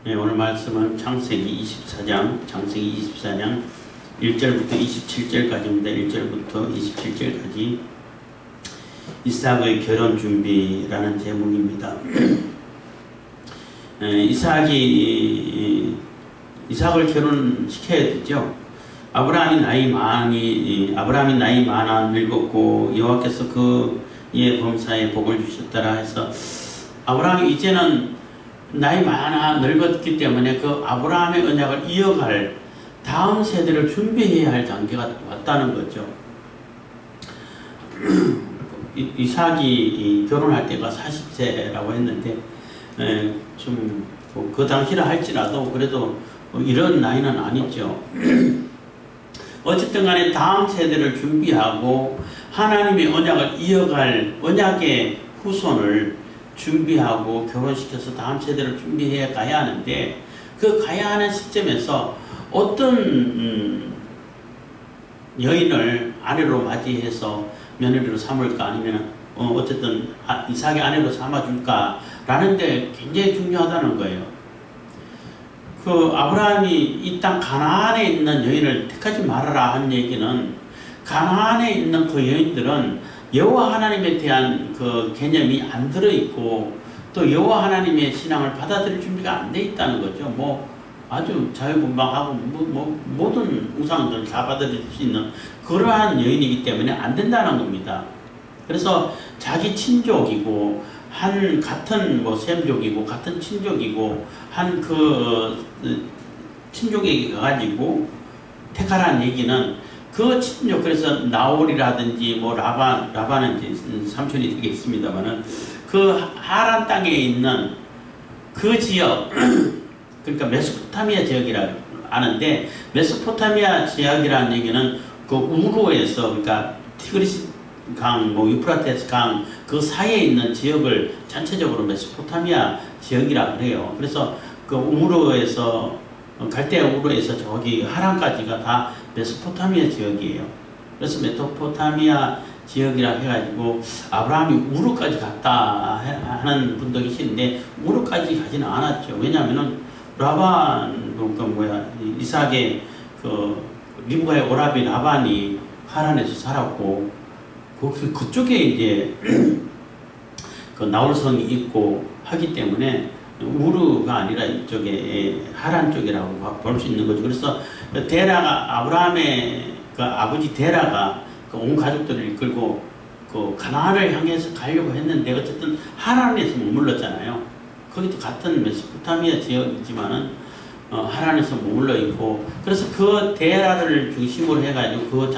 네, 오늘 말씀은 창세기 24장 1절부터 27절까지입니다. 1절부터 27절까지 이삭의 결혼 준비라는 제목입니다. 이삭을 결혼시켜야 되죠. 아브라함이 나이 많아 늙었고 여호와께서 그의 범사에 복을 주셨더라 해서 아브라함이 이제는 나이 많아 늙었기 때문에 그 아브라함의 언약을 이어갈 다음 세대를 준비해야 할 단계가 왔다는 거죠. 이삭이 결혼할 때가 40세라고 했는데 좀 그 당시라 할지라도 그래도 이런 나이는 아니죠. 어쨌든 간에 다음 세대를 준비하고 하나님의 언약을 이어갈 언약의 후손을 준비하고 결혼시켜서 다음 세대를 준비해 가야 하는데 그 가야 하는 시점에서 어떤 여인을 아내로 맞이해서 며느리로 삼을까 아니면 어쨌든 이삭의 아내로 삼아줄까 라는 데 굉장히 중요하다는 거예요. 그 아브라함이 이 땅 가나안에 있는 여인을 택하지 말아라 한 얘기는 가나안에 있는 그 여인들은 여호와 하나님에 대한 그 개념이 안 들어있고 또 여호와 하나님의 신앙을 받아들일 준비가 안 돼 있다는 거죠. 뭐 아주 자유분방하고 모든 우상들을 다 받아들일 수 있는 그러한 여인이기 때문에 안 된다는 겁니다. 그래서 자기 친족이고 같은 셈족이고 같은 친족이고 친족에게 가가지고 택하라는 얘기는 그 친족, 그래서 나홀이라든지 라반은 이제 삼촌이 되겠습니다만은 그 하란 땅에 있는 그 지역, 그러니까 메소포타미아 지역이라 아는데 메소포타미아 지역이라는 얘기는 그 우루에서 그러니까 티그리스 강, 유프라테스 강 그 사이에 있는 지역을 전체적으로 메소포타미아 지역이라 그래요. 그래서 그 우루에서 갈대아 우루에서 저기 하란까지가 다 메소포타미아 지역이에요. 그래서 메소포타미아 지역이라 해가지고 아브라함이 우루까지 갔다 하는 분도 계시는데 우루까지 가지는 않았죠. 왜냐하면은 이삭의 리브가의 오라비 라반이 하란에서 살았고 그쪽에 이제 그 나홀성이 있고 하기 때문에 우르가 아니라 이쪽에 하란 쪽이라고 볼 수 있는 거죠. 그래서 아브라함의 그 아버지 데라가 그 온 가족들을 이끌고 그 가나안을 향해서 가려고 했는데 어쨌든 하란에서 머물렀잖아요. 거기도 같은 메소포타미아 지역이지만은 하란에서 머물러 있고 그래서 그 데라를 중심으로 해가지고 그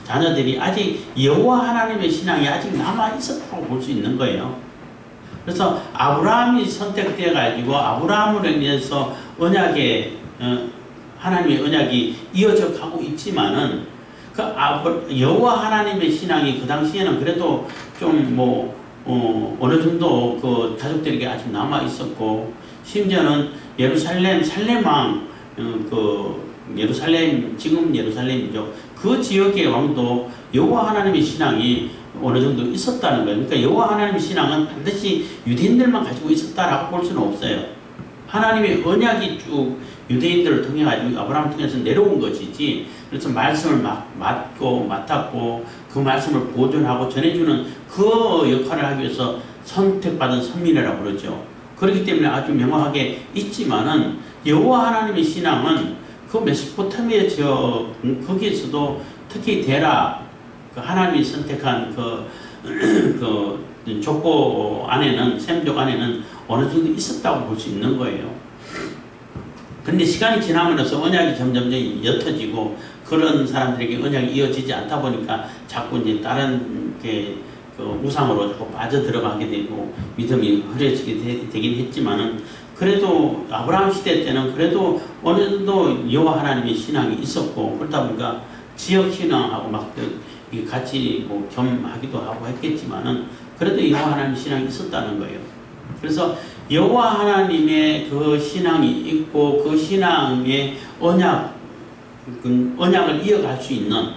자녀들이 아직 여호와 하나님의 신앙이 아직 남아 있었다고 볼 수 있는 거예요. 그래서 아브라함이 선택되어 가지고 아브라함으로 인해서 하나님의 언약이 이어져 가고 있지만은 그 여호와 하나님의 신앙이 그 당시에는 그래도 좀 어느 정도 그 가족들에게 아직 남아 있었고 심지어는 살렘왕 지금 예루살렘이죠. 그 지역의 왕도 여호와 하나님의 신앙이 어느 정도 있었다는 거예요. 그러니까 여호와 하나님의 신앙은 반드시 유대인들만 가지고 있었다라고 볼 수는 없어요. 하나님의 언약이 쭉 유대인들을 통해 가지고 아브라함을 통해서 내려온 것이지. 그래서 말씀을 맡았고 그 말씀을 보존하고 전해주는 그 역할을 하기 위해서 선택받은 선민이라고 그러죠. 그렇기 때문에 아주 명확하게 있지만은 여호와 하나님의 신앙은 그 메소포타미아 지역 거기에서도 특히 데라 그 하나님이 선택한 그 족보 안에는 셈족 안에는 어느 정도 있었다고 볼 수 있는 거예요. 근데 시간이 지나면서 언약이 점점 옅어지고 그런 사람들에게 언약이 이어지지 않다 보니까 자꾸 이제 다른 우상으로 자꾸 빠져들어가게 되고 믿음이 흐려지게 되긴 했지만은 그래도 아브라함 시대 때는 그래도 어느 정도 여호와 하나님의 신앙이 있었고 그러다 보니까 지역 신앙하고 같이 겸하기도 하고 했겠지만은 그래도 여호와 하나님의 신앙이 있었다는 거예요. 그래서 여호와 하나님의 그 신앙이 있고 그 신앙의 언약을 이어갈 수 있는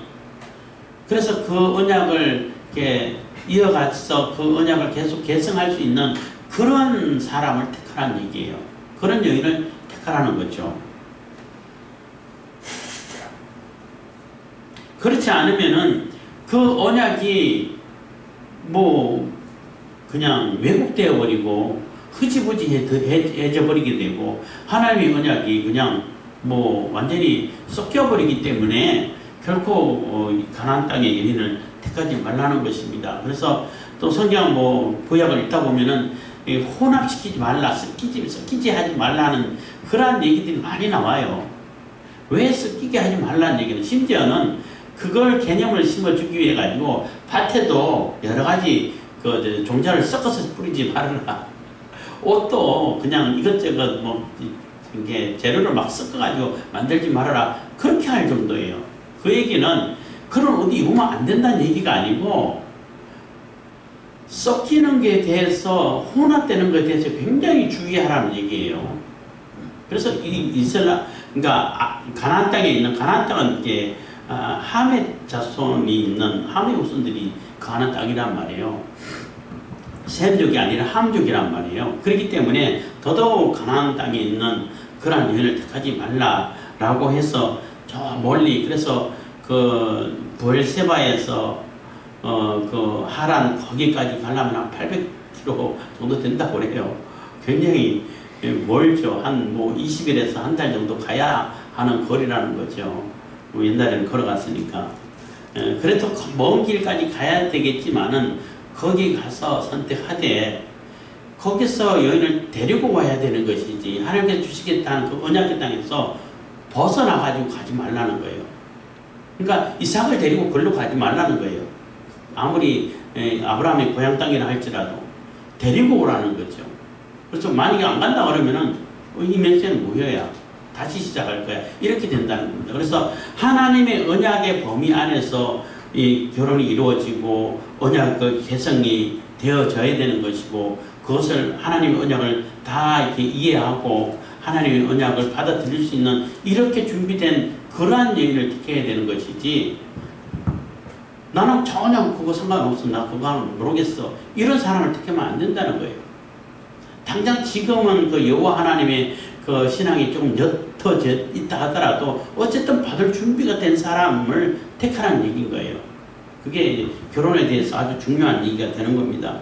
그래서 그 언약을 이렇게 이어가서 그 언약을 계속 계승할 수 있는 그런 사람을 택하라는 얘기예요. 그런 여인을 택하라는 거죠. 그렇지 않으면은 그 언약이 뭐 그냥 왜곡되어 버리고 흐지부지해져 버리게 되고 하나님의 언약이 그냥 뭐 완전히 섞여 버리기 때문에 결코 가나안 땅의 여인을 택하지 말라는 것입니다. 그래서 또 성경 뭐 구약을 읽다 보면은 혼합시키지 말라, 섞이지 하지 말라는 그러한 얘기들이 많이 나와요. 왜 섞이게 하지 말라는 얘기는 심지어는 그걸 개념을 심어주기 위해 가지고 밭에도 여러 가지 그 종자를 섞어서 뿌리지 말아라. 옷도 그냥 이것저것 뭐 이게 재료를 막 섞어가지고 만들지 말아라. 그렇게 할 정도예요. 그 얘기는 그런 옷 입으면 안 된다는 얘기가 아니고 섞이는 것에 대해서 혼합되는 것에 대해서 굉장히 주의하라는 얘기예요. 그래서 그러니까 가나안 땅에 있는 가나안 땅은 이게 함의 자손이 있는 함의 후손들이 가나안 땅이란 말이에요. 셈족이 아니라 함족이란 말이에요. 그렇기 때문에 더더욱 가나안 땅에 있는 그러한 여인을 택하지 말라라고 해서 저 멀리 그래서 그 브엘세바에서 그 하란 거기까지 가려면 한 800km 정도 된다고 그래요. 굉장히 멀죠. 한 뭐 20일에서 한 달 정도 가야 하는 거리라는 거죠. 뭐 옛날에는 걸어갔으니까. 그래도 먼 길까지 가야 되겠지만은 거기 가서 선택하되 거기서 여인을 데리고 와야 되는 것이지 하나님께서 주시겠다는 그 언약의 땅에서 벗어나가지고 가지 말라는 거예요. 그러니까 이삭을 데리고 걸로 가지 말라는 거예요. 아무리 아브라함의 고향 땅이라 할지라도 데리고 오라는 거죠. 그래서 만약에 안 간다 그러면은 이 맹세는 무효야. 다시 시작할 거야. 이렇게 된다는 겁니다. 그래서 하나님의 언약의 범위 안에서 이 결혼이 이루어지고 언약 그 개성이 되어져야 되는 것이고 그것을 하나님의 언약을 다 이렇게 이해하고 하나님의 언약을 받아들일 수 있는 이렇게 준비된 그러한 여인을 택해야 되는 것이지 나는 전혀 그거 상관없어. 나 그거는 모르겠어. 이런 사람을 택하면 안 된다는 거예요. 당장 지금은 그 여호와 하나님의 그 신앙이 조금 옅어져 있다 하더라도 어쨌든 받을 준비가 된 사람을 택하라는 얘기인 거예요. 그게 결혼에 대해서 아주 중요한 얘기가 되는 겁니다.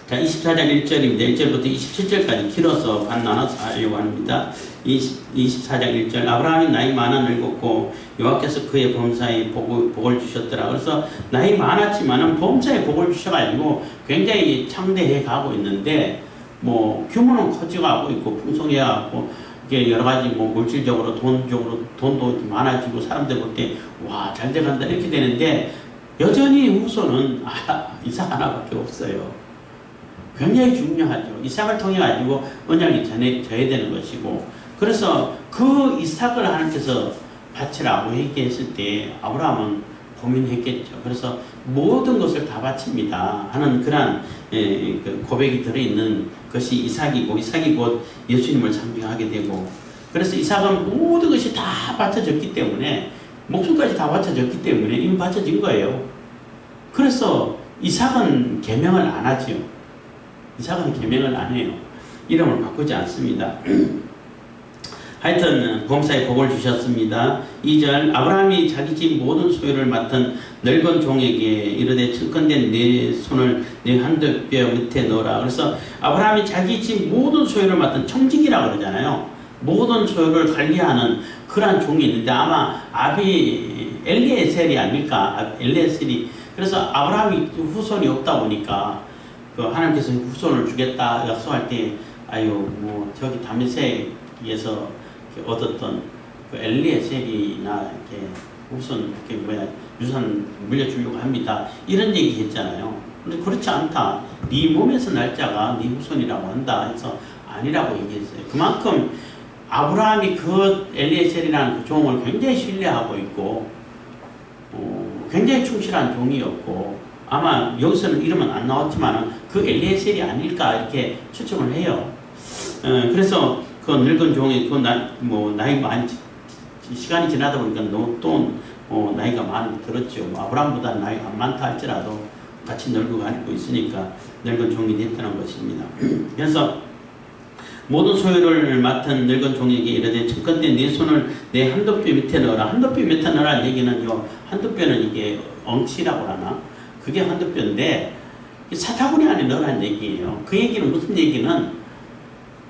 자, 24장 1절입니다. 1절부터 27절까지 길어서 반 나눠서 하려고 합니다. 24장 1절 아브라함이 나이 많아 늙었고 여호와께서 그의 범사에 복을 주셨더라. 그래서 나이 많았지만은 범사에 복을 주셔가지고 굉장히 창대해 가고 있는데 뭐 규모는 커져가고 있고 풍성해가고 이게 여러 가지 뭐 물질적으로 돈도 많아지고 사람들 볼 때 와 잘 돼간다 이렇게 되는데 여전히 후손은 이삭 하나밖에 없어요. 굉장히 중요하죠. 이삭을 통해 가지고 언약이 전해져야 되는 것이고 그래서 그 이삭을 하나님께서 바치라고 얘기했을 때 아브라함은 고민했겠죠. 그래서 모든 것을 다 바칩니다 하는 그런 고백이 들어있는 것이 이삭이고 이삭이 곧 예수님을 상징하게 되고 그래서 이삭은 모든 것이 다 바쳐졌기 때문에 목숨까지 다 바쳐졌기 때문에 이미 바쳐진 거예요. 그래서 이삭은 계명을 안 하죠. 이삭은 계명을 안 해요. 이름을 바꾸지 않습니다. 하여튼 범사에 복을 주셨습니다. 2절 아브라함이 자기 집 모든 소유를 맡은 늙은 종에게 이르되 측근된 네 손을 네 한뼘뼈 밑에 넣어라. 그래서 아브라함이 자기 집 모든 소유를 맡은 청직이라고 그러잖아요. 모든 소유를 관리하는 그러한 종이 있는데 아마 아비 엘리에셀이 아닐까. 엘리에셀이 그래서 아브라함이 후손이 없다 보니까 그 하나님께서 후손을 주겠다 약속할 때 아유 뭐 저기 다메섹에서 얻었던 그 엘리에셀이나 이렇게 후손 이렇게 뭐야 유산 물려주려고 합니다. 이런 얘기 했잖아요. 근데 그렇지 않다. 네 몸에서 날 자가 네 후손이라고 한다 해서 아니라고 얘기했어요. 그만큼 아브라함이 그 엘리에셀이라는 그 종을 굉장히 신뢰하고 있고 굉장히 충실한 종이었고 아마 여기서는 이름은 안 나왔지만 그 엘리에셀이 아닐까 이렇게 추측을 해요. 그래서 그 늙은 종이 그 나이 많이 시간이 지나다 보니까 또 나이가 많이 들었죠. 아브라함보다 나이가 안 많다 할지라도 같이 늙고 가고 있으니까 늙은 종이 됐다는 것입니다. 그래서 모든 소유를 맡은 늙은 종에게 이르되 청컨대 네 손을 내 한도뼈 밑에 넣어라. 한도뼈 밑에 넣으라는 얘기는요, 한도뼈는 이게 엉치라고 하나? 그게 한도뼈인데 사타구니 안에 넣으라는 얘기예요. 그 얘기는 무슨 얘기는,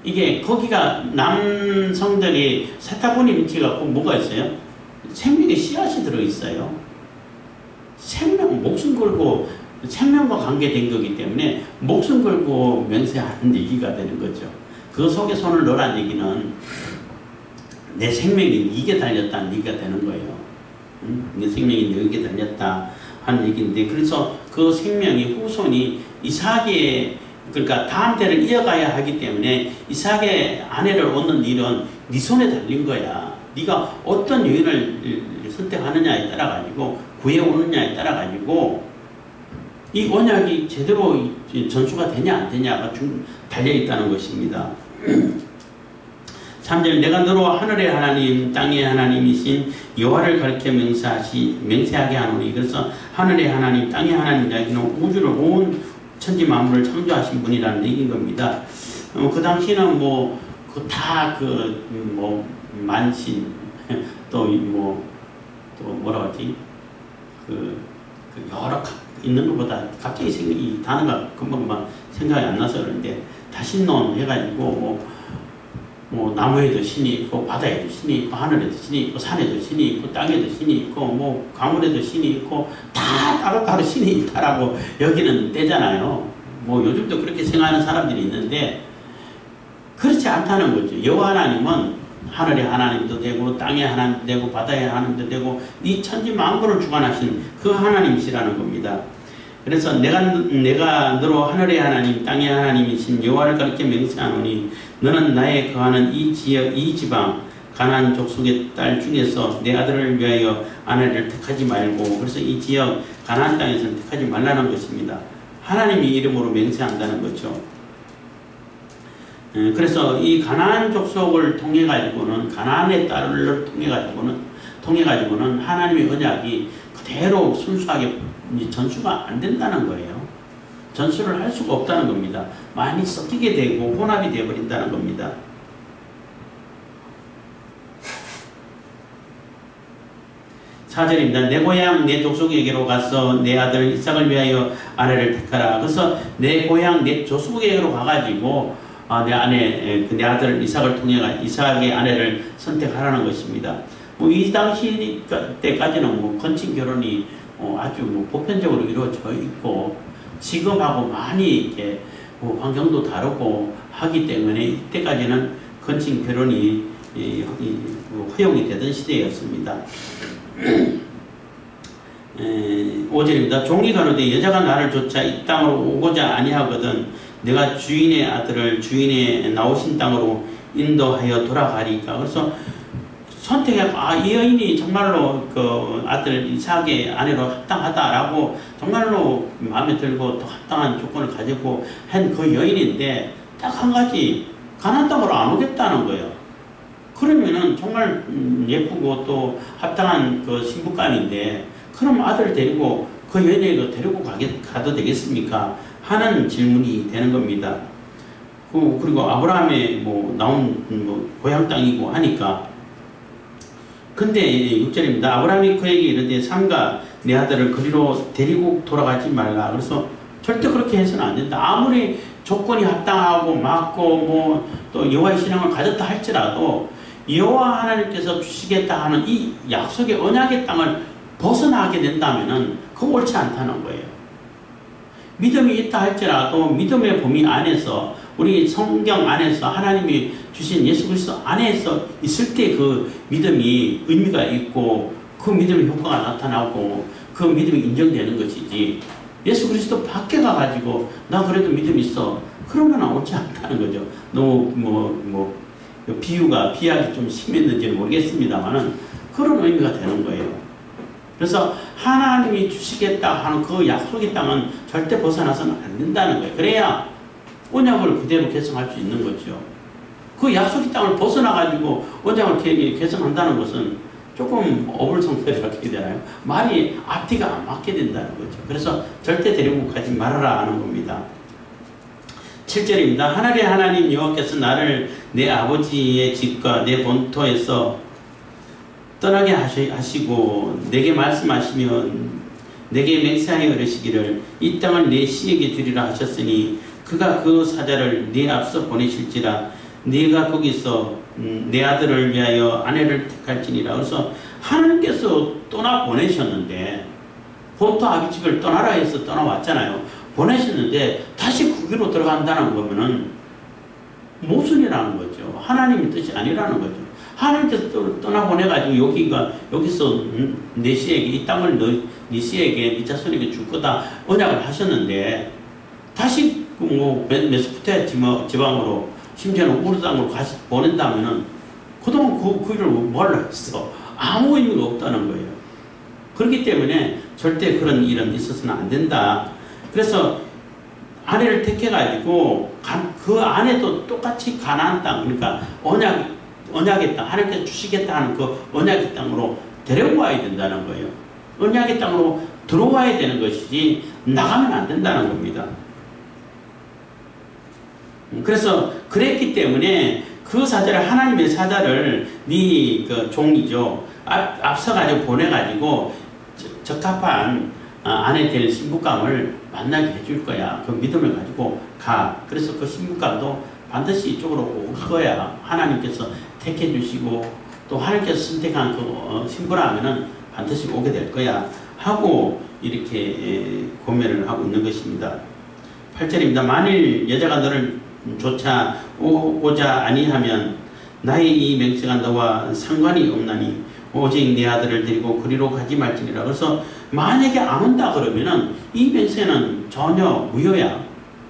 이게 거기가 남성들이 사타구니 밑에가 꼭 뭐가 있어요? 생명의 씨앗이 들어있어요. 생명, 목숨 걸고 생명과 관계된 거기 때문에 목숨 걸고 맹세하는 얘기가 되는 거죠. 그 속에 손을 넣으라는 얘기는 내 생명이 네게 달렸다는 얘기가 되는 거예요. 내 생명이 네게 달렸다 하는 얘기인데, 그래서 그 생명이 후손이 이삭의, 그러니까 다음 대를 이어가야 하기 때문에 이삭의 아내를 얻는 일은 네 손에 달린 거야. 네가 어떤 여인을 선택하느냐에 따라 가지고, 구해오느냐에 따라 가지고 이 언약이 제대로 전수가 되냐 안 되냐가 달려있다는 것입니다. 3절, 내가 너로 하늘의 하나님 땅의 하나님이신 여호와를 가리켜 맹세하게 하노니. 그래서 하늘의 하나님 땅의 하나님 이야기는 우주를 온 천지 만물을 창조하신 분이라는 얘기인 겁니다. 그 당시는 만신 또 뭐라 하지, 여러 있는 것보다 갑자기 이 단어가 금방 생각이 안 나서 그러는데, 다신론 해가지고 나무에도 신이 있고 바다에도 신이 있고 하늘에도 신이 있고 산에도 신이 있고 땅에도 신이 있고 강물에도 신이 있고 다 따로따로 신이 있다라고 여기는 때잖아요. 요즘도 그렇게 생각하는 사람들이 있는데 그렇지 않다는 거죠. 여호와 하나님은 하늘의 하나님도 되고 땅의 하나님도 되고 바다의 하나님도 되고 이 천지 만물을 주관하신 그 하나님이시라는 겁니다. 그래서 내가 너로 하늘의 하나님 땅의 하나님이신 여호와를 가리켜 맹세하노니 너는 나의 거하는 이 지역 이 지방 가나안 족속의 딸 중에서 내 아들을 위하여 아내를 택하지 말고, 그래서 이 지역 가나안 땅에서는 택하지 말라는 것입니다. 하나님이 이름으로 맹세한다는 거죠. 그래서 이 가나안 족속을 통해 가지고는, 가나안의 딸을 통해 가지고는 하나님의 언약이 그대로 순수하게 전수가 안 된다는 거예요. 전수를 할 수가 없다는 겁니다. 많이 섞이게 되고 혼합이 되어버린다는 겁니다. 사절입니다. 내 고향 내 족속에게로 가서 내 아들 이삭을 위하여 아내를 택하라. 그래서 내 고향 내 족속에게로 가가지고 내 아들 이삭을 통해 이삭의 아내를 선택하라는 것입니다. 이 당시 때까지는 건친 결혼이 아주 보편적으로 이루어져 있고 지금하고 많이 이렇게 환경도 다르고 하기 때문에 이때까지는 건친 결혼이 허용이 되던 시대였습니다. 5절입니다. 종이 가로되 여자가 나를 쫓아 이 땅으로 오고자 아니하거든 내가 주인의 아들을 주인의 나오신 땅으로 인도하여 돌아가리까. 그래서 선택해, 이 여인이 정말로 그 아들 이삭의 아내로 합당하다라고 정말로 마음에 들고 또 합당한 조건을 가지고 한 그 여인인데 딱 한 가지, 가나안 땅으로 안 오겠다는 거예요. 그러면은 정말 예쁘고 또 합당한 그 신부감인데 그럼 아들을 데리고 그 여인에게 데리고 가도 되겠습니까? 하는 질문이 되는 겁니다. 그리고 아브라함의 나온 고향 땅이고 하니까. 근데 6절입니다. 아브라함이 그에게 이르되 삼가 내 아들을 그리로 데리고 돌아가지 말라. 그래서 절대 그렇게 해서는 안 된다. 아무리 조건이 합당하고 맞고 또 여호와의 신앙을 가졌다 할지라도 여호와 하나님께서 주시겠다 하는 이 약속의 언약의 땅을 벗어나게 된다면은 그거 옳지 않다는 거예요. 믿음이 있다 할지라도 믿음의 범위 안에서, 우리 성경 안에서 하나님이 주신 예수 그리스도 안에서 있을 때 그 믿음이 의미가 있고 그 믿음의 효과가 나타나고 그 믿음이 인정되는 것이지, 예수 그리스도 밖에 가가지고 나 그래도 믿음 있어 그러면 옳지 않다는 거죠. 너무 비약이 좀 심했는지는 모르겠습니다만은 그런 의미가 되는 거예요. 그래서 하나님이 주시겠다 하는 그 약속의 땅은 절대 벗어나서는 안 된다는 거예요. 그래야 언약을 그대로 개성할 수 있는 거죠. 그 약속의 땅을 벗어나가지고 언약을 개성한다는 것은 조금 어불성설이라고 해야 되나요? 말이 앞뒤가 안 맞게 된다는 거죠. 그래서 절대 데리고 가지 말아라 하는 겁니다. 7절입니다. 하늘의 하나님 여호와께서 나를 내 아버지의 집과 내 본토에서 떠나게 하시고 내게 말씀하시면 내게 맹세하여 이르시기를 이 땅을 내 씨에게 주리라 하셨으니 그가 그 사자를 네 앞서 보내실지라 네가 거기서 내 아들을 위하여 아내를 택할지니라. 그래서 하나님께서 떠나 보내셨는데 본토 아비집을 떠나라 해서 떠나왔잖아요. 보내셨는데 다시 거기로 들어간다는 거면은 모순이라는 거죠. 하나님의 뜻이 아니라는 거죠. 하나님께서 떠나보내가지고 여기서 내 씨에게 이 땅을 네 씨에게 네 자손에게 줄 거다 언약을 하셨는데 다시 뭐 메소포타미아 지방으로 심지어는 우르 땅으로 다시 보낸다면은 그동안 그 일을 뭘로 했어? 아무 의미가 없다는 거예요. 그렇기 때문에 절대 그런 일은 있어서는 안 된다. 그래서 아내를 택해가지고 그 아내도 똑같이 가나안 땅, 그러니까 언약의 땅, 하나님께서 주시겠다 하는 그 언약의 땅으로 데려와야 된다는 거예요. 언약의 땅으로 들어와야 되는 것이지 나가면 안 된다는 겁니다. 그래서 그랬기 때문에 그 사자를, 하나님의 사자를 네 그 종이죠, 앞서가지고 보내가지고 적합한 아내 될 신부감을 만나게 해줄 거야. 그 믿음을 가지고 가. 그래서 그 신부감도 반드시 이쪽으로 올 거야. 하나님께서 택해 주시고 또 하나님께서 선택한 그 신부라면은 반드시 오게 될 거야 하고 이렇게 고면을 하고 있는 것입니다. 8절입니다. 만일 여자가 너를 쫓아오고자 아니하면 나의 이 맹세가 너와 상관이 없나니 오직 네 아들을 데리고 그리로 가지 말지니라. 그래서 만약에 안 온다 그러면은 이 맹세는 전혀 무효야.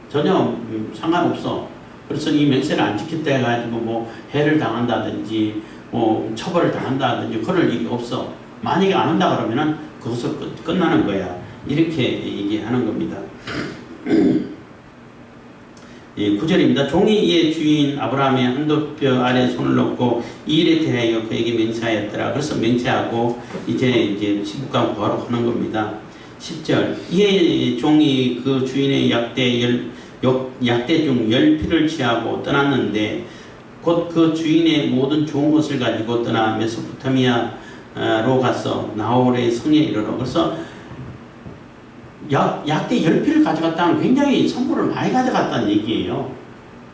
전혀 상관없어. 그래서 이 맹세를 안 지켰다 해가지고 뭐 해를 당한다든지 뭐 처벌을 당한다든지 그럴 일이 없어. 만약에 안 온다 그러면은 그것으로 끝나는 거야. 이렇게 얘기하는 겁니다. 9절입니다. 종이 이의 주인 아브라함의 한도뼈 아래 손을 놓고 이 일에 대하여 그에게 맹세하였더라. 그래서 맹세하고 이제 신부감 구하러 가는 겁니다. 10절. 이의 종이 그 주인의 약대 중 10피를 취하고 떠났는데 곧 그 주인의 모든 좋은 것을 가지고 떠나 메소포타미아로 가서 나홀의 성에 이르러. 그래서 약대 10피를 가져갔다는 굉장히 선물을 많이 가져갔다는 얘기예요.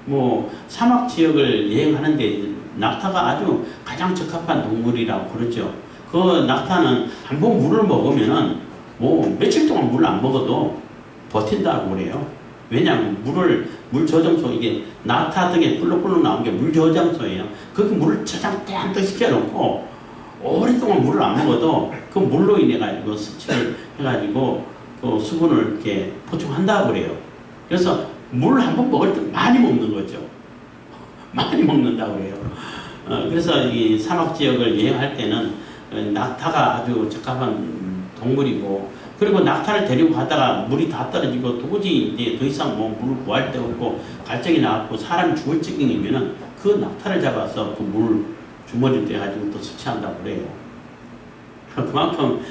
뭐 사막 지역을 여행하는데 낙타가 아주 가장 적합한 동물이라고 그러죠. 그 낙타는 한번 물을 먹으면은 뭐 며칠 동안 물을 안 먹어도 버틴다고 그래요. 왜냐하면 물 저장소, 이게 낙타 등에 뿔룩뿔룩 나온 게 물 저장소예요. 그 물을 저장 땡 시켜놓고 오랫동안 물을 안 먹어도 그 물로 인해 가지고 섭취를 해가지고 그 수분을 이렇게 보충한다고 그래요. 그래서 물 한 번 먹을 때 많이 먹는 거죠. 많이 먹는다고 그래요. 그래서 이 사막 지역을 여행할 때는 낙타가 아주 적합한 동물이고, 그리고 낙타를 데리고 가다가 물이 다 떨어지고 도저히 이제 더 이상 뭐 물을 구할 데 없고 갈증이 나고 사람이 죽을 지경이면은 그 낙타를 잡아서 그 물 주머니에 떼가지고 또 섭취한다고 그래요. 그만큼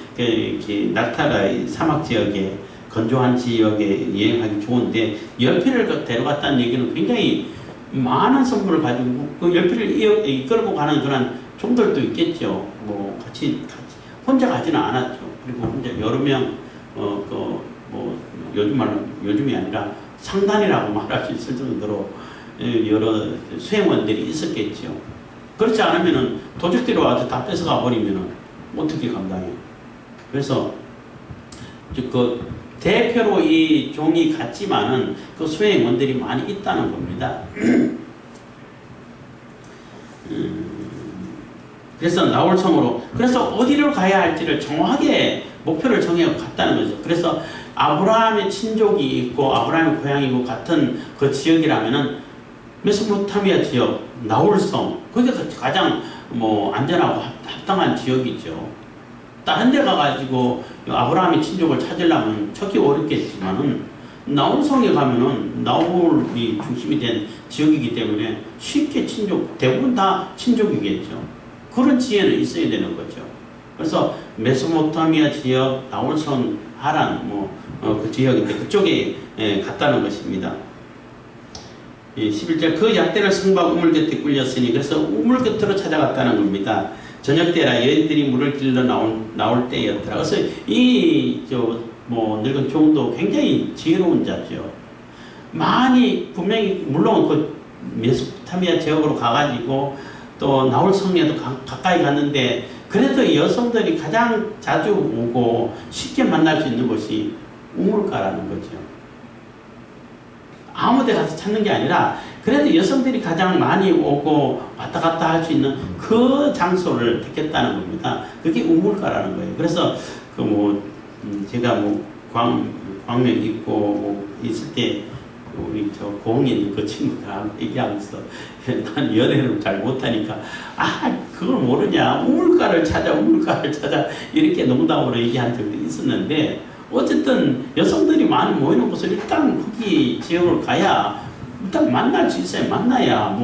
낙타가 사막 지역에, 건조한 지역에 여행하기 좋은데 10피를 데려갔다는 얘기는 굉장히 많은 선물을 가지고 그 10피를 이끌고 가는 그런 종들도 있겠죠. 뭐 같이 혼자 가지는 않았죠. 그리고 혼자 여러 명 요즘이 아니라 상단이라고 말할 수 있을 정도로 여러 수행원들이 있었겠죠. 그렇지 않으면은 도적들이 와서 다 뺏어가 버리면은 어떻게 감당해요? 그래서 그 대표로 이 종이 갔지만은 그 수행원들이 많이 있다는 겁니다. 그래서 나홀성으로, 그래서 어디로 가야 할지를 정확하게 목표를 정해서 갔다는 거죠. 그래서 아브라함의 친족이 있고 아브라함의 고향이고 같은 그 지역이라면은 메소포타미아 지역, 나홀성, 거기가 가장 뭐 안전하고 합당한 지역이죠. 다른 데 가가지고 아브라함의 친족을 찾으려면 찾기 어렵겠지만은 나홀성에 가면은 나홀이 중심이 된 지역이기 때문에 쉽게 대부분 다 친족이겠죠. 그런 지혜는 있어야 되는 거죠. 그래서 메소포타미아 지역, 나홀성, 하란 그 지역인데 그쪽에 갔다는 것입니다. 11절 그 약대를 성부가 우물 곁에 꿀렸으니 그래서 우물 곁으로 찾아갔다는 겁니다. 저녁 때라 여인들이 물을 길러 나올 때였더라. 그래서 이 늙은 종도 굉장히 지혜로운 자죠. 많이 분명히 물론 그 메소포타미아 지역으로 가가지고 또 나홀 성에도 가까이 갔는데 그래도 여성들이 가장 자주 오고 쉽게 만날 수 있는 곳이 우물가라는 거죠. 아무 데 가서 찾는 게 아니라 그래도 여성들이 가장 많이 오고 왔다 갔다 할 수 있는 그 장소를 택했다는 겁니다. 그게 우물가라는 거예요. 그래서 제가 광명 있고 있을 때 우리 고흥에 있는 그 친구들하고 얘기하면서 난 연애를 잘 못하니까 그걸 모르냐 우물가를 찾아 이렇게 농담으로 얘기한 적도 있었는데 어쨌든 여성들이 많이 모이는 곳을 일단 거기 지역으로 가야 일단 만날 수 있어요. 만나야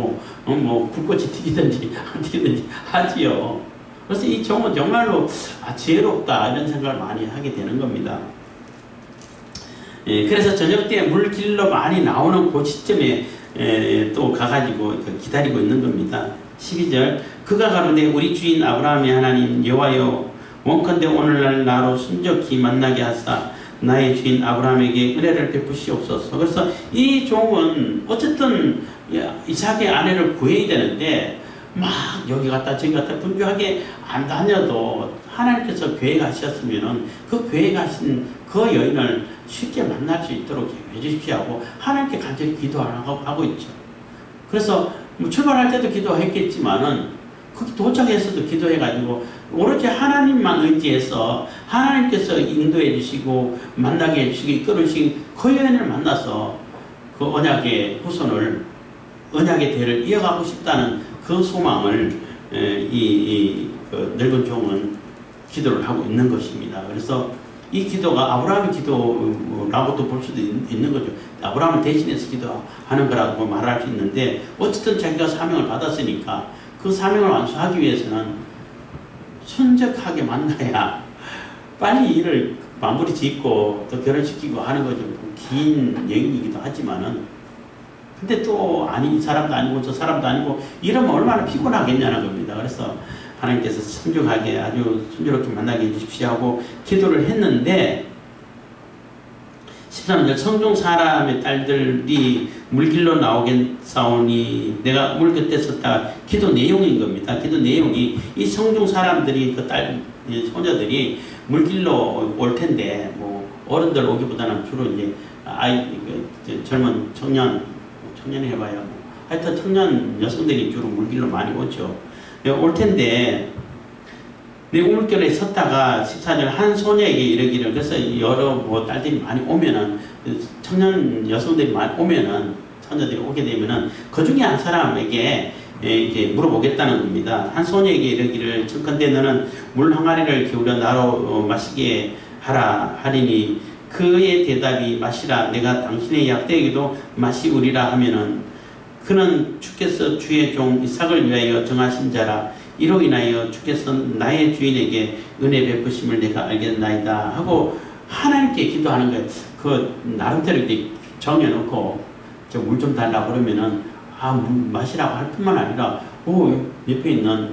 불꽃이 튀기든지 안 튀기든지 하지요. 그래서 이 종은 정말로 지혜롭다 이런 생각을 많이 하게 되는 겁니다. 그래서 저녁 때 물길로 많이 나오는 그 시점에 또 가가지고 기다리고 있는 겁니다. 12절 그가 가로되 우리 주인 아브라함의 하나님 여호와여 원컨대 오늘날 나로 순적히 만나게 하사 나의 주인 아브라함에게 은혜를 베푸시옵소서. 그래서 이 종은 어쨌든 이삭의 아내를 구해야 되는데 막 여기 갔다 저기 갔다 분주하게 안 다녀도 하나님께서 계획하셨으면은 그 계획하신 그 여인을 쉽게 만날 수 있도록 해주십시오 하고 하나님께 간절히 기도하고 있죠. 그래서 출발할 때도 기도했겠지만은 거기 도착해서도 기도해가지고 오로지 하나님만 의지해서 하나님께서 인도해 주시고 만나게 해주시고 이끌어 주신 그 여인을 만나서 그 언약의 후손을 언약의 대를 이어가고 싶다는 그 소망을 그 늙은 종은 기도를 하고 있는 것입니다. 그래서 이 기도가 아브라함의 기도라고도 볼 수도 있는 거죠. 아브라함을 대신해서 기도하는 거라고 말할 수 있는데 어쨌든 자기가 사명을 받았으니까 그 사명을 완수하기 위해서는 순적하게 만나야 빨리 일을 마무리 짓고 또 결혼시키고 하는 거죠. 긴 여행이기도 하지만은 근데 또 이 사람도 아니고 저 사람도 아니고 이러면 얼마나 피곤하겠냐는 겁니다. 그래서 하나님께서 순종하게 아주 순조롭게 만나게 해주십시오 하고 기도를 했는데 13절 성중 사람의 딸들이 물길로 나오겠사오니 내가 물 곁에 섰다. 기도 내용인 겁니다. 기도 내용이 이 성중 사람들이 그 소녀들이 물길로 올 텐데 어른들 오기보다는 주로 이제 젊은 청년 해봐야 하여튼 청년 여성들이 주로 물길로 많이 오죠. 올 텐데 내 우물결에 섰다가 14절 한 소녀에게 이르기를 그래서 여러 딸들이 많이 오면은 청년 여성들이 많이 오면은 처녀들이 오게 되면은 그 중에 한 사람에게 이렇게 물어보겠다는 겁니다. 한 소녀에게 이르기를 청컨대 너는 물 항아리를 기울여 나로 마시게 하리니 그의 대답이 마시라 내가 당신의 약대에게도 마시우리라 하면은 그는 주께서 주의 종 이삭을 위하여 정하신 자라 이로 인하여 주께서 나의 주인에게 은혜 베푸심을 내가 알겠나이다 하고 하나님께 기도하는 거예요. 그 나름대로 이렇게 정해놓고 저 물 좀 달라 그러면은 물 마시라고 할 뿐만 아니라 옆에 있는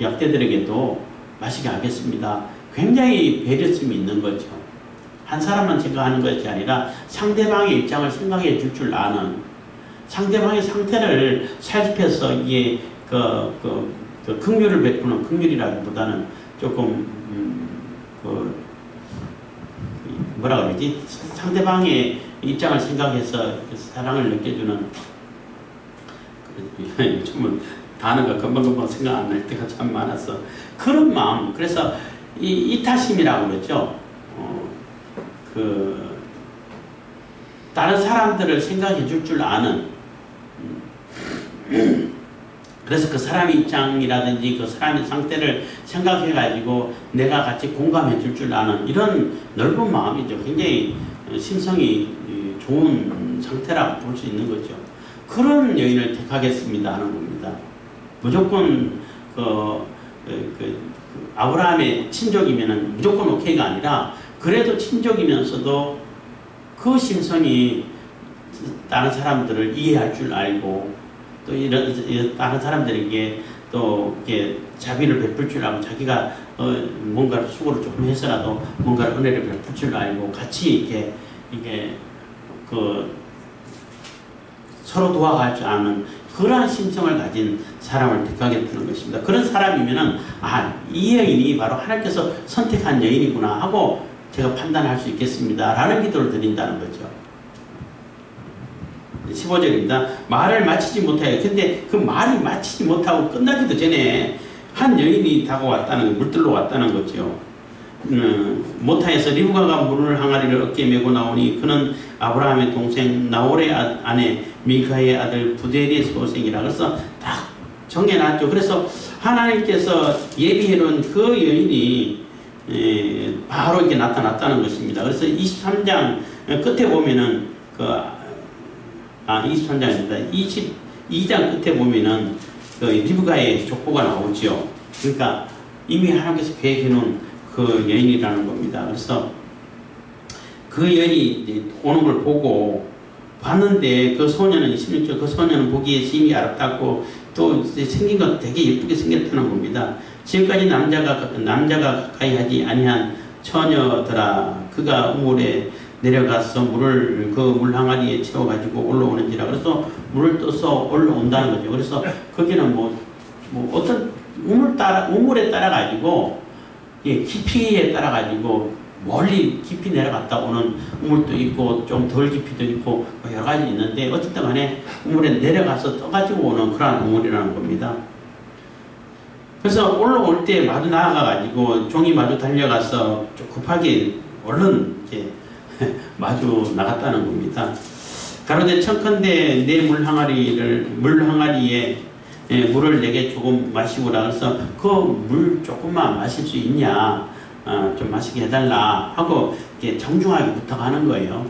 약대들에게도 마시게 하겠습니다. 굉장히 배려심이 있는 거죠. 한 사람만 생각하는 것이 아니라 상대방의 입장을 생각해 줄 아는 상대방의 상태를 살펴서 이게 긍휼을 베푸는 긍휼이라기보다는 조금 뭐라 그러지? 상대방의 입장을 생각해서 사랑을 느껴주는 요즘은 단어가 금방금방 생각 안 날 때가 참 많아서 그런 마음. 그래서 이타심이라고 그러죠. 다른 사람들을 생각해 줄 아는 그래서 그 사람의 입장이라든지 그 사람의 상태를 생각해 가지고 내가 같이 공감해 줄 아는 이런 넓은 마음이죠. 굉장히 심성이 좋은 상태라고 볼 수 있는 거죠. 그런 여인을 택하겠습니다 하는 겁니다. 무조건 아브라함의 친족이면은 무조건 오케이가 아니라 그래도 친족이면서도 그 심성이 다른 사람들을 이해할 줄 알고 또 이런 다른 사람들에게 또 이렇게 자비를 베풀 줄 알고 자기가 뭔가 수고를 조금 해서라도 뭔가 은혜를 베풀 줄 알고 같이 이게 그 서로 도와갈 줄 아는 그러한 심성을 가진 사람을 택하겠다는 것입니다. 그런 사람이면은 이 여인이 바로 하나님께서 선택한 여인이구나 하고 제가 판단할 수 있겠습니다. 라는 기도를 드린다는 거죠. 15절입니다. 말을 마치지 못하여. 근데 그 말이 마치지 못하고 끝나기도 전에 한 여인이 다가왔다는, 물들러 왔다는 거죠. 못하여서 리브가가 물을 항아리를 어깨에 메고 나오니 그는 아브라함의 동생 나홀의 아내 밀카의 아들 부델의 소생이라. 그래서 딱 정해놨죠. 그래서 하나님께서 예비해놓은 그 여인이 바로 이렇게 나타났다는 것입니다. 그래서 23장 끝에 보면은 23장입니다. 22장 끝에 보면은 그 리브가의 족보가 나오죠. 그러니까 이미 하나님께서 계획해놓은 그 여인이라는 겁니다. 그래서 그 여인이 오는 걸 보고 봤는데 그 소녀는 26절 그 소녀는 보기에 심히 아름답고 또 생긴 건 되게 예쁘게 생겼다는 겁니다. 지금까지 남자가 가까이 하지 아니한 처녀더라. 그가 우물에 내려가서 물을 그 물 항아리에 채워가지고 올라오는지라. 그래서 물을 떠서 올라온다는 거죠. 그래서 거기는 뭐 어떤 우물에 따라가지고 깊이에 따라가지고 멀리 깊이 내려갔다 오는 우물도 있고 좀 덜 깊이도 있고 여러 가지 있는데 어쨌든 간에 우물에 내려가서 떠가지고 오는 그런 우물이라는 겁니다. 그래서 올라올 때 마주 나아가가지고 종이 마주 달려가서 좀 급하게 얼른 이제 마주 나갔다는 겁니다. 가로되 청컨대 내 물 항아리에 물을 내게 조금 마시고라. 그래서 그 물 조금만 마실 수 있냐, 좀 마시게 해달라 하고 이렇게 정중하게 부탁하는 거예요.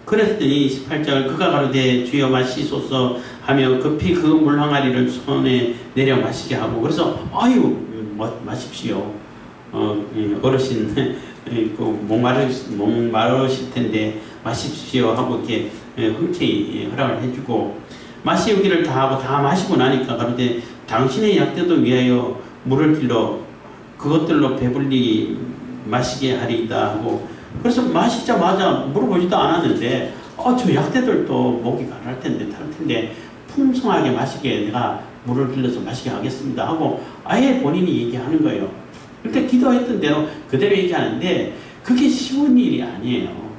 그랬더니 18절 그가 가로되 주여 마시소서 하며 급히 그 물 항아리를 손에 내려 마시게 하고. 그래서 마십시오. 어르신 목마르실 텐데 마십시오 하고 이렇게 흔쾌히 허락을 해주고 마시우기를 다 하고 다 마시고 나니까 가로되 당신의 약대도 위하여 물을 길러 그것들로 배불리 마시게 하리이다 하고. 그래서 마시자마자 물어보지도 않았는데 저 약대들도 목이 가랄 텐데 탈 텐데 풍성하게 마시게 내가 물을 길러서 마시게 하겠습니다 하고 아예 본인이 얘기하는 거예요. 그러니까 기도했던 대로 그대로 얘기하는데 그게 쉬운 일이 아니에요.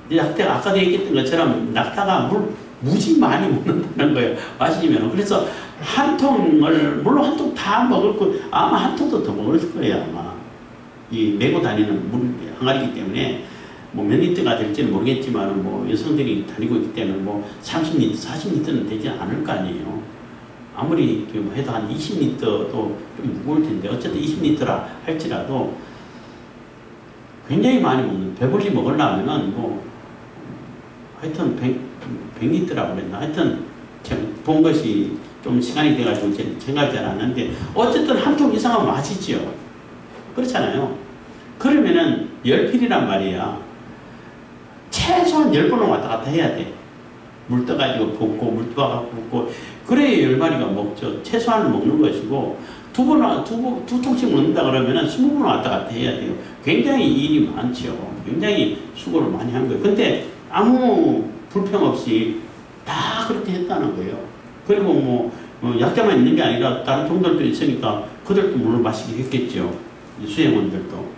낙타가 아까도 얘기했던 것처럼 낙타가 물 무지 많이 먹는다는 거예요. 마시면. 그래서 한 통을 물론 한 통 다 먹을 거 아마 한 통도 더 먹을 거예요. 아마 이 메고 다니는 물 항아리이기 때문에 뭐 몇 리터가 될지는 모르겠지만 뭐 여성들이 다니고 있기 때문에 뭐 30리터, 40리터는 되지 않을 거 아니에요. 아무리 해도 한 20리터도 좀 무거울 텐데 어쨌든 20리터라 할지라도 굉장히 많이 먹는, 배불리 먹으려면은 뭐 하여튼 100리터라고 그랬나. 하여튼 본 것이 좀 시간이 돼가지고 생각이 잘 안 나는데 어쨌든 한 통 이상은 마시지요. 그렇잖아요. 그러면은 10필이란 말이야. 최소한 10번은 왔다 갔다 해야 돼. 물 떠가지고 붓고 물 떠가지고 붓고 그래야 10마리가 먹죠. 최소한을 먹는 것이고 두 통씩 먹는다 그러면은 20번 왔다 갔다 해야 돼요. 굉장히 일이 많죠. 굉장히 수고를 많이 한 거예요. 근데 아무 불평 없이 다 그렇게 했다는 거예요. 그리고 뭐 약자만 있는 게 아니라 다른 종들도 있으니까 그들도 물을 마시게 했겠죠. 수행원들도.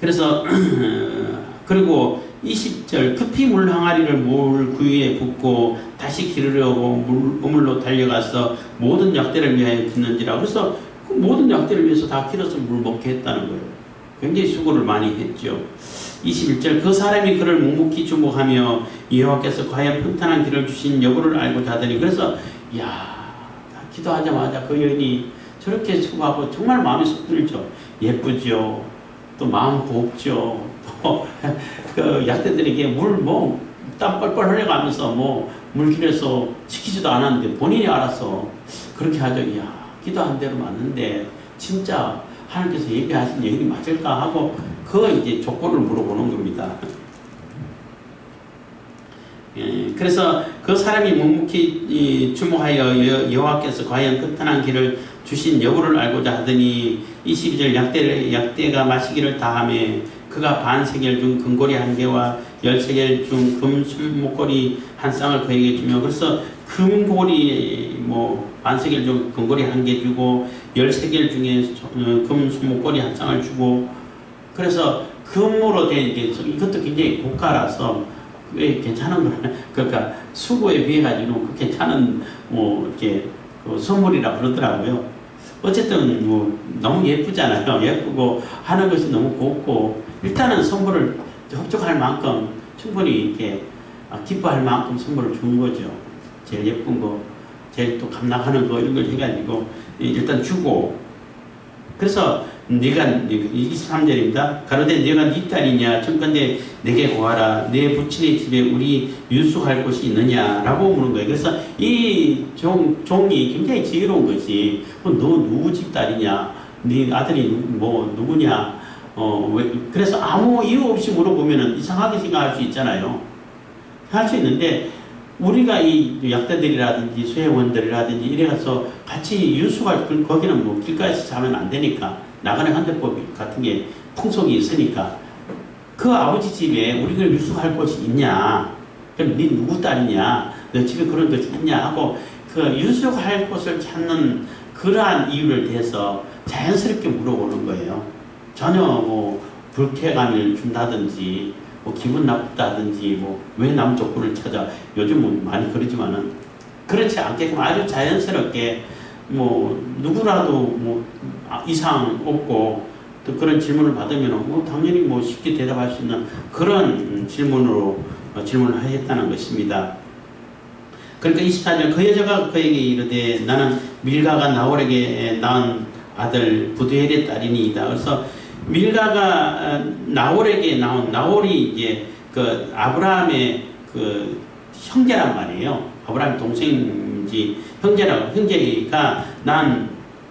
그래서 그리고 20절 급히 물 항아리를 물 구유에 붓고 다시 기르려고 우물로 달려가서 모든 약대를 위하여 깃는지라. 그래서 그 모든 약대를 위해서 다 길어서 물 먹게 했다는 거예요. 굉장히 수고를 많이 했죠. 21절 그 사람이 그를 묵묵히 주목하며 여호와께서 과연 평탄한 길을 주신 여부를 알고자 하더니. 그래서 기도하자마자 그 여인이 저렇게 수고하고 정말 마음이 쏙 들죠. 예쁘죠. 또 마음 곱죠. 또 그 약대들에게 물 땀 뻘뻘 흘려가면서 물 길에서 시키지도 않았는데 본인이 알아서 그렇게 하죠. 기도한 대로 맞는데 진짜 하나님께서 예비하신 여인이 맞을까 하고 그 이제 조건을 물어보는 겁니다. 그래서 그 사람이 묵묵히 주목하여 여호와께서 과연 끄트난 길을 주신 여부를 알고자 하더니 22절 약대가 마시기를 다하매 그가 반세겔 중 금고리 1개와 10세겔 중 금 술목걸이 1쌍을 그에게 주며, 그래서 금고리 반세겔 중 금고리 1개 주고 10세겔 중에 금 술목걸이 1쌍을 주고, 그래서 금으로 된 이것도 굉장히 고가라서 꽤 괜찮은 거라. 그러니까 수고에 비해 가지고 그 괜찮은 이렇게 그 선물이라 그러더라고요. 어쨌든 너무 예쁘잖아요. 예쁘고 하는 것이 너무 곱고, 일단은 선물을 흡족할 만큼 충분히 이렇게 기뻐할 만큼 선물을 준 거죠. 제일 예쁜 거, 제일 또 감당하는 거, 이런 걸 해가지고 일단 주고, 그래서 네가 23절입니다. 가로되 네가 네 딸이냐 청컨대 내게 구하라 내 부친의 집에 우리 유숙할 곳이 있느냐라고 묻는 거예요. 그래서 이 종이 굉장히 지혜로운 것이, 너 누구 집 딸이냐, 네 아들이 누구냐, 그래서 아무 이유 없이 물어보면 이상하게 생각할 수 있잖아요. 할 수 있는데, 우리가 이 약대들이라든지 수혜원들이라든지 이래가서 같이 유숙할, 거기는 길가에서 자면 안 되니까 나가는 한대법 같은 게 풍속이 있으니까 그 아버지 집에 우리가 유숙할 곳이 있냐, 그럼 네 누구 딸이냐, 너 집에 그런 것이 있냐 하고 그 유숙할 곳을 찾는 그러한 이유를 대해서 자연스럽게 물어보는 거예요. 전혀 불쾌감을 준다든지 기분 나쁘다든지 왜 남 조건을 찾아, 요즘은 많이 그러지만은 그렇지 않게끔 아주 자연스럽게 누구라도 이상 없고 또 그런 질문을 받으면 당연히 쉽게 대답할 수 있는 그런 질문을 하였다는 것입니다. 그러니까 24절 그 여자가 그에게 이르되 나는 밀가가 나홀에게 낳은 아들 부두엘의 딸이니이다. 그래서 밀가가 나홀에게 낳은, 나홀이 이제 그 아브라함의 그 형제란 말이에요. 아브라함 동생인지 형제가 난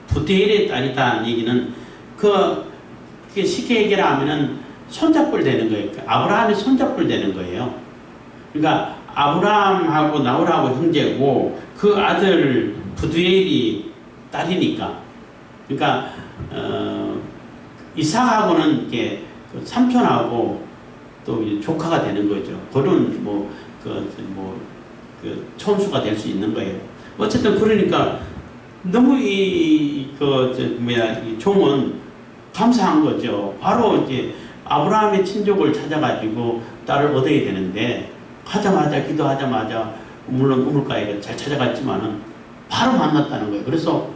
부두엘의 딸이다 얘기는 그게 쉽게 얘기하면은 손잡불 되는 거예요. 아브라함이 손잡불 되는 거예요. 그러니까 아브라함하고 나홀하고 형제고 그 아들 부두엘이 딸이니까, 그러니까 이삭하고는 이렇게 삼촌하고 또 조카가 되는 거죠. 그런 촌수가 될 수 있는 거예요. 어쨌든 그러니까 너무 이 종은 감사한 거죠. 바로 이제 아브라함의 친족을 찾아가지고 딸을 얻어야 되는데, 하자마자 기도하자마자 물론 우물가에 잘 찾아갔지만은 바로 만났다는 거예요. 그래서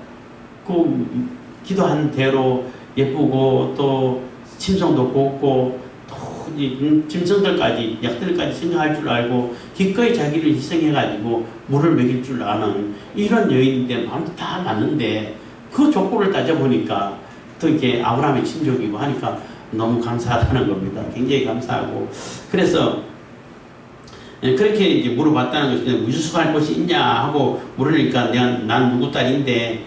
그 기도한 대로 예쁘고 또 침성도 곱고 또 짐승들까지 약들까지 생각할 줄 알고 기꺼이 자기를 희생해가지고 물을 먹일 줄 아는 이런 여인인데 마음도 다 맞는데, 그 조건을 따져보니까 또 이게 아브라함의 친족이고 하니까 너무 감사하다는 겁니다. 굉장히 감사하고, 그래서 그렇게 이제 물어봤다는 것이 유숙할 곳이 있냐 하고 물으니까 난 누구 딸인데,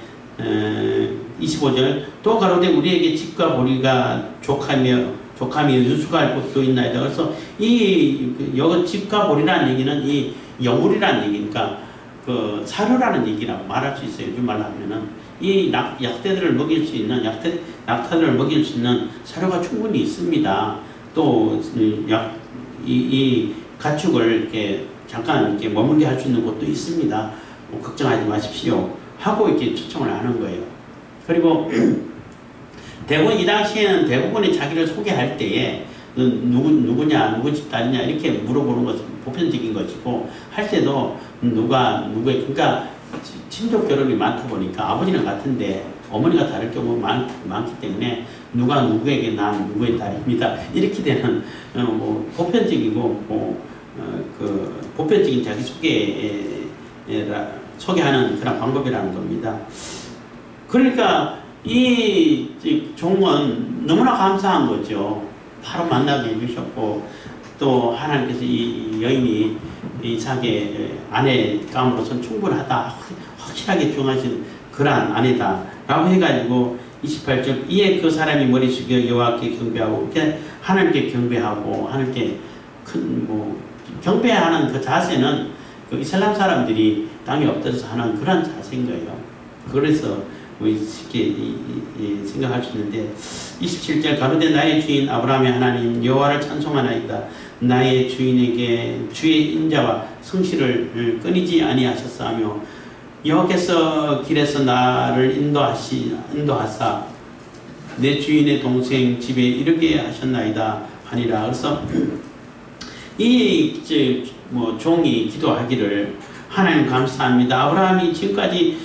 25절 또 가로되 우리에게 집과 보리가 족하며 유숙할 곳도 있나이다. 그래서 이 집과 보리라는 얘기는 이 여물이라는 얘기니까 그 사료라는 얘기라고 말할 수 있어요. 요즘 말로 하면은 이 약대들을 먹일 수 있는 낙타들을 먹일 수 있는 사료가 충분히 있습니다. 또 이 가축을 이렇게 잠깐 이렇게 머물게 할 수 있는 곳도 있습니다. 걱정하지 마십시오 하고 이렇게 초청을 하는 거예요. 그리고 대부분 이 당시에는 대부분이 자기를 소개할 때에 누구냐, 누구 집 딸이냐 이렇게 물어보는 것은 보편적인 것이고, 할 때도 누구의, 그러니까 친족 결혼이 많다 보니까 아버지는 같은데 어머니가 다를 경우가 많기 때문에 누가 누구에게 난 누구의 딸입니다 이렇게 되는 보편적이고 보편적인 자기 소개하는 그런 방법이라는 겁니다. 그러니까 이 종은 너무나 감사한 거죠. 바로 만나게 해주셨고, 또 하나님께서 이 여인이 이삭의 아내감으로서는 충분하다, 확실하게 정하신 그러한 아내다 라고 해가지고 28절 이에 그 사람이 머리 숙여 여호와께 경배하고, 이렇게 하나님께 경배하고 하나님께 큰 경배하는 그 자세는 그 이슬람 사람들이 땅에 엎드려서 하는 그런 자세인 거예요. 그래서 우리 쉽게 생각할 수 있는데 27절 가로되 나의 주인 아브라함의 하나님 여호와를 찬송하나이다. 나의 주인에게 주의 인자와 성실을 끊이지 아니하셨사며 여호와께서 길에서 나를 인도하사 내 주인의 동생 집에 이르게 하셨나이다 하니라. 그래서 이 종이 기도하기를 하나님 감사합니다. 아브라함이 지금까지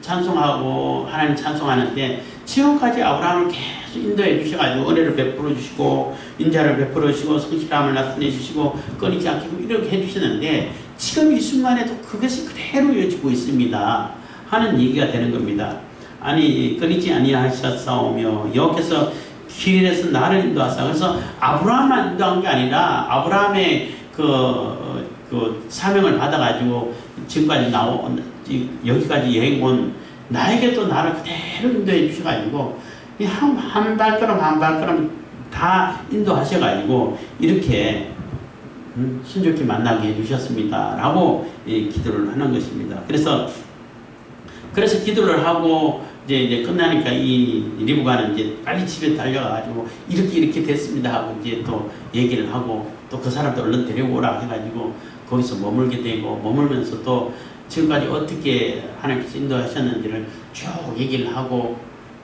찬송하고 하나님 찬송하는데 지금까지 아브라함을 계속 인도해 주셔가지고 은혜를 베풀어 주시고 인자를 베풀어 주시고 성실함을 나타내 주시고 끊이지 않게 이렇게 해주시는데 지금 이 순간에도 그것이 그대로 이어지고 있습니다 하는 얘기가 되는 겁니다. 아니 끊이지 아니하셨사오며 여호와께서 길에서 나를 인도하사. 그래서 아브라함만 인도한 게 아니라 아브라함의 그 사명을 받아가지고 지금까지 여기까지 여행 온 나에게도 나를 그대로 인도해 주셔가지고 한 발걸음 한 발걸음 다 인도하셔가지고 이렇게 순조롭게 만나게 해주셨습니다 라고 기도를 하는 것입니다. 그래서 기도를 하고 이제 끝나니까 이 리브가는 이제 빨리 집에 달려가가지고 이렇게 됐습니다 하고 이제 또 얘기를 하고 또 그 사람도 얼른 데려오라 해가지고 거기서 머물게 되고 머물면서 또 지금까지 어떻게 하나님께서 인도하셨는지를 쭉 얘기를 하고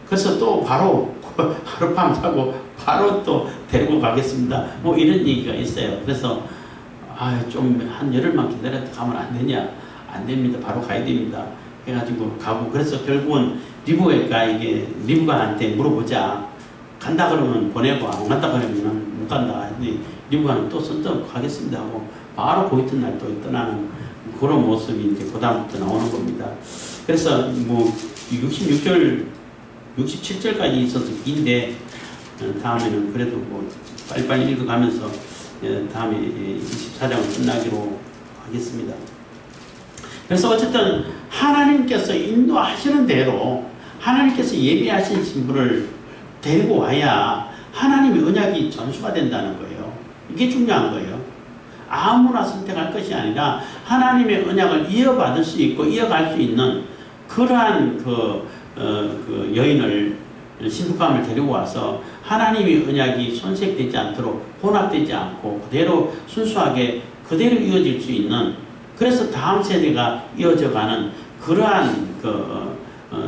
그래서 또 바로 하룻밤 자고 바로 또 데리고 가겠습니다 뭐 이런 얘기가 있어요. 그래서 좀 한 열흘만 기다려도 가면 안 되냐? 안 됩니다. 바로 가야 됩니다. 해가지고 가고 그래서 결국은 리브가한테 물어보자. 간다 그러면 보내고 안 간다 그러면 못 간다. 리브가는 또 선뜻 가겠습니다 하고 바로 그 이튿날 또 떠나는 그런 모습이 이제 그다음부터 나오는 겁니다. 그래서 뭐 66절 67절까지 있어서 긴데 다음에는 그래도 뭐 빨리빨리 읽어가면서 다음에 24장을 끝나기로 하겠습니다. 그래서 어쨌든 하나님께서 인도하시는 대로 하나님께서 예비하신 신부를 데리고 와야 하나님의 언약이 전수가 된다는 거예요. 이게 중요한 거예요. 아무나 선택할 것이 아니라 하나님의 언약을 이어받을 수 있고 이어갈 수 있는 그러한 그 여인을 신부감을 데리고 와서 하나님의 언약이 손색되지 않도록 혼합되지 않고 그대로 순수하게 그대로 이어질 수 있는 그래서 다음 세대가 이어져가는 그러한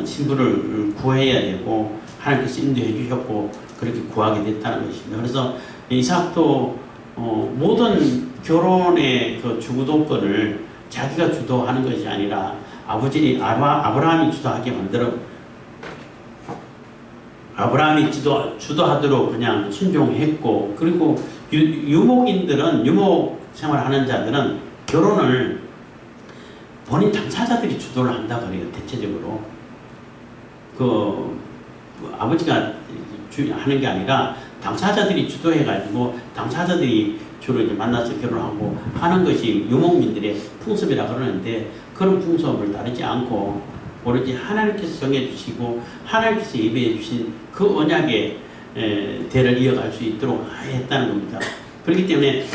신부를 구해야 되고 하나님께서 인도해 주셨고 그렇게 구하게 됐다는 것입니다. 그래서 이삭도 모든 결혼의 그 주도권을 자기가 주도하는 것이 아니라 아버지 아브라함이 주도하게 만들어 아브라함이 주도하도록 그냥 순종했고 그리고 유목인들은 유목 생활하는 자들은 결혼을 본인 당사자들이 주도를 한다 그래요. 대체적으로 아버지가 하는 게 아니라 당사자들이 주도해가지고 당사자들이 주로 이제 만나서 결혼하고 하는 것이 유목민들의 풍습이라 그러는데 그런 풍습을 따르지 않고 오로지 하나님께서 정해주시고 하나님께서 예배해 주신 그 언약의 대를 이어갈 수 있도록 했다는 겁니다. 그렇기 때문에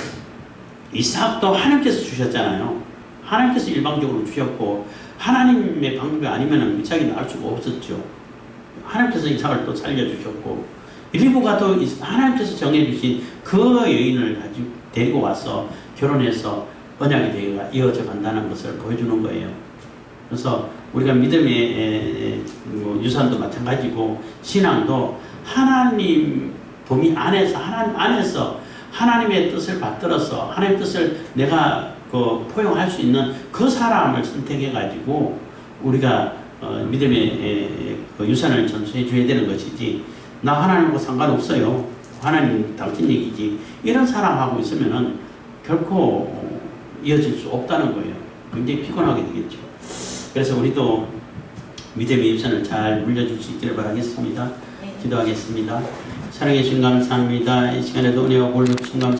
이삭도 하나님께서 주셨잖아요. 하나님께서 일방적으로 주셨고 하나님의 방법이 아니면 이삭이 나올 수가 없었죠. 하나님께서 이삭을 또 살려주셨고 리브가 또 하나님께서 정해주신 그 여인을 가지고 데리고 와서 결혼해서 언약의 대가 이어져 간다는 것을 보여주는 거예요. 그래서 우리가 믿음의 유산도 마찬가지고 신앙도 하나님 도미 안에서 하나님 안에서 하나님의 뜻을 받들어서 하나님의 뜻을 내가 포용할 수 있는 그 사람을 선택해 가지고 우리가 믿음의 유산을 전수해 줘야 되는 것이지 나 하나님하고 상관없어요. 하나님 당신 얘기지. 이런 사람하고 있으면은 결코 이어질 수 없다는 거예요. 굉장히 피곤하게 되겠죠. 그래서 우리도 믿음의 유산을 잘 물려줄 수 있기를 바라겠습니다. 기도하겠습니다. 사랑해 주신 감사합니다. 이 시간에도 은혜와 복을 주신 감사합니다.